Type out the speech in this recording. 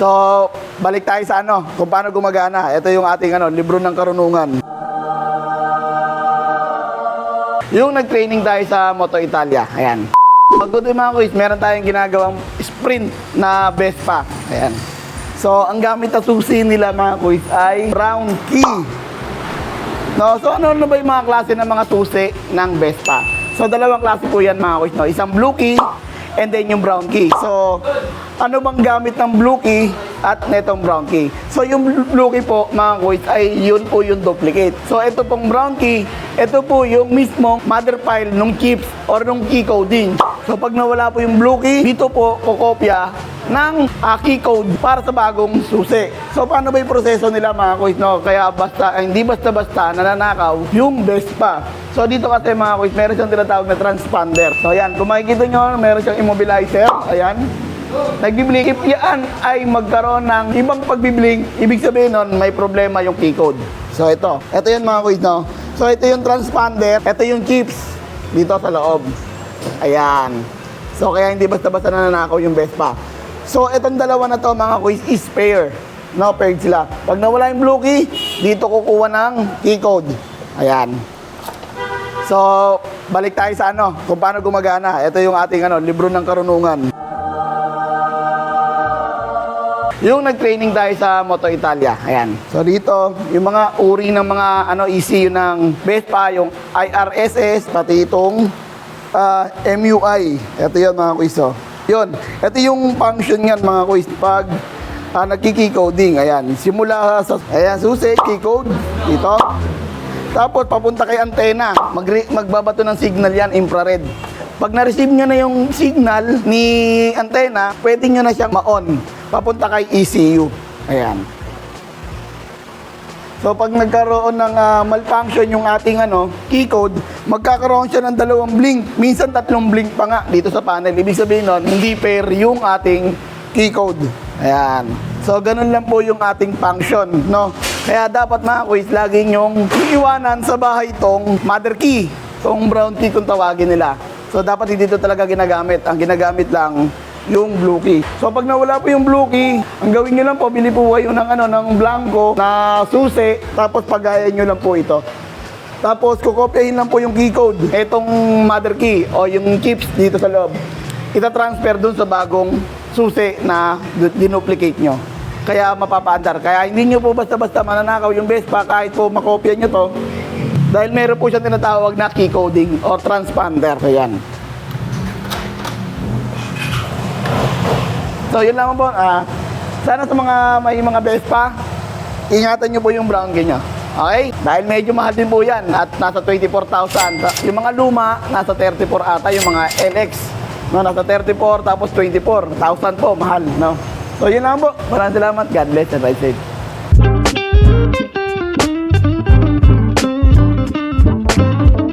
So, balik tayo sa kung paano gumagana. Ito yung ating libro ng karunungan. Yung nag-training tayo sa Moto Italia. Ayan. Pag ito mga kuys, meron tayong ginagawang sprint na Vespa. Ayan. So, ang gamit na susi nila mga kuys ay brown key. No, so ano ba yung mga klase ng mga susi ng Vespa? So, dalawang klase po yan mga kuys. No? Isang blue key and then yung brown key. So, ano bang gamit ng blue key at netong brown key? So, yung blue key po, mga kuys, ay yun po yung duplicate. So, ito pong brown key, ito po yung mismong mother file nung chips or nung key coding. So, pag nawala po yung blue key, dito po kukopya ng key code para sa bagong susi. So, paano ba yung proseso nila mga kuys? No? Kaya hindi basta-basta nananakaw yung Vespa. So, dito kasi mga kuys, meron siyang tinatawag na transponder. So, ayan, kung makikita nyo, meron siyang immobilizer. Ayan. Nagbiblink. If yan ay magkaroon ng ibang pagbiblink, ibig sabihin nun, may problema yung key code. So, ito. Ito yun mga kuys, no? So, ito yung transponder. Ito yung chips dito sa loob. Ayan. So, kaya hindi basta-basta nananakaw yung Vespa. So, itong dalawa na to mga kuys is pair. No, paired sila. Pag nawala yung blue key, dito kukuha ng key code. Ayan. So, balik tayo sa kung paano gumagana. Ito yung ating libro ng karunungan. Yung nag-training tayo sa Moto Italia. Ayan. So, dito, yung mga uri ng mga ECU ng Vespa, yung IRSS, pati itong MUI. Ito yun mga kuys. Yun. Ito yung function yan mga kuys. Pag nagki-key coding. Ayan. Simula sa susi, key code. Dito. Tapos, papunta kay antena. Magbabato ng signal yan, infrared. Pag na-receive nyo na yung signal ni antena, pwede nyo na siyang ma-on. Papunta kay ECU. Ayan. So, pag nagkaroon ng malfunction yung ating key code, magkakaroon siya ng dalawang blink. Minsan tatlong blink pa nga dito sa panel. Ibig sabihin nun, hindi pair yung ating key code. Ayan. So, ganun lang po yung ating function, no? Kaya dapat mga kuys, lagi nyong iiwanan sa bahay tong mother key. Tong brown key kung tawagin nila. So, dapat hindi dito talaga ginagamit. Ang ginagamit lang yung blue key. So, pag nawala po yung blue key, ang gawin nyo lang po, bili po kayo ng blanco na susi, tapos pagayan nyo lang po ito. Tapos, kukopyahin lang po yung key code. Itong mother key o yung chips dito sa loob. Ita-transfer dun sa bagong susi na dinuplicate nyo. Kaya mapapaandar. Kaya hindi nyo po basta-basta mananakaw yung Vespa kahit po makopya nyo to. Dahil meron po siyang tinatawag na key coding o transponder. Ayan. So, yun lang po. Sana sa may mga Vespa, ingatan nyo po yung brown key nyo. Okay? Dahil medyo mahal din po yan at nasa 24,000. Yung mga luma, nasa 34 ata. Yung mga LX, no, nasa 34 tapos 24,000 po. Mahal. No? So, yun lang po. Maraming salamat. God bless and ride safe.